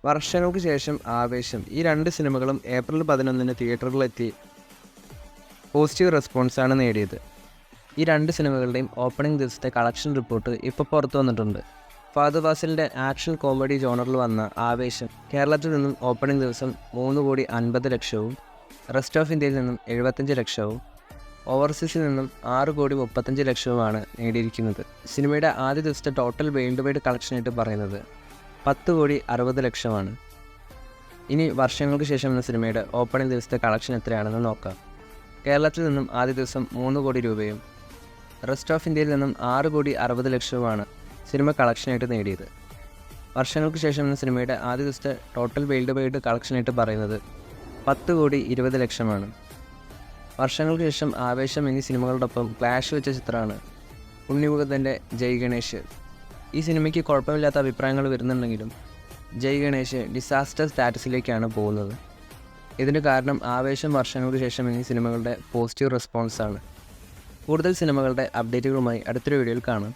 വർഷങ്ങൾക്ക് ശേഷം ആവേശം ഈ രണ്ട് സിനിമകളും ഏപ്രിൽ 11 തിയേറ്ററുകളിലെത്തി പോസിറ്റീവ് റെസ്പോൺസാണ് നേടിയത്. ഈ രണ്ട് സിനിമകളുടെയും ഓപ്പണിംഗ് ദിവസത്തെ കളക്ഷൻ റിപ്പോർട്ട് ഇപ്പോൾ പുറത്തു വന്നിട്ടുണ്ട്. ഫഹദ് ഫാസിലിൻ്റെ ആക്ഷൻ കോമഡി ജോണറിൽ വന്ന ആവേശം കേരളത്തിൽ നിന്നും ഓപ്പണിംഗ് ദിവസം 3,50,00,000, റെസ്റ്റ് ഓഫ് ഇന്ത്യയിൽ നിന്നും 75 ലക്ഷവും ഓവർസീസിൽ നിന്നും 6,35,00,000 നേടിയിരിക്കുന്നത്. സിനിമയുടെ ആദ്യ ദിവസത്തെ ടോട്ടൽ വേൾഡ് വൈഡ് കളക്ഷനായിട്ട് പറയുന്നത് 10,60,00,000. ഇനി വർഷങ്ങൾക്ക് ശേഷം എന്ന സിനിമയുടെ ഓപ്പണിംഗ് ദിവസത്തെ കളക്ഷൻ എത്രയാണെന്ന് നോക്കാം. കേരളത്തിൽ നിന്നും ആദ്യ ദിവസം 3 കോടി രൂപയും റെസ്റ്റ് ഓഫ് ഇന്ത്യയിൽ നിന്നും 6,60,00,000 സിനിമ കളക്ഷനായിട്ട് നേടിയത്. വർഷങ്ങൾക്ക് ശേഷം എന്ന സിനിമയുടെ ആദ്യ ദിവസത്തെ ടോട്ടൽ വേൾഡ് വൈഡ് കളക്ഷനായിട്ട് പറയുന്നത് 10,20,00,000. വർഷങ്ങൾക്ക് ശേഷം ആവേശം എന്നീ സിനിമകളോടൊപ്പം ക്ലാഷ് വെച്ച ചിത്രമാണ് ഉണ്ണിമുകുന്ദൻ്റെ ജയ് ഗണേഷ്. ഈ സിനിമയ്ക്ക് കുഴപ്പമില്ലാത്ത അഭിപ്രായങ്ങൾ വരുന്നുണ്ടെങ്കിലും ജയ് ഗണേഷ് ഡിസാസ്റ്റർ സ്റ്റാറ്റസിലേക്കാണ് പോകുന്നത്. ഇതിന് കാരണം ആവേശം വർഷങ്ങൾക്ക് ശേഷം എന്നീ സിനിമകളുടെ പോസിറ്റീവ് റെസ്പോൺസാണ്. കൂടുതൽ സിനിമകളുടെ അപ്ഡേറ്റുകളുമായി അടുത്തൊരു വീഡിയോയിൽ കാണാം.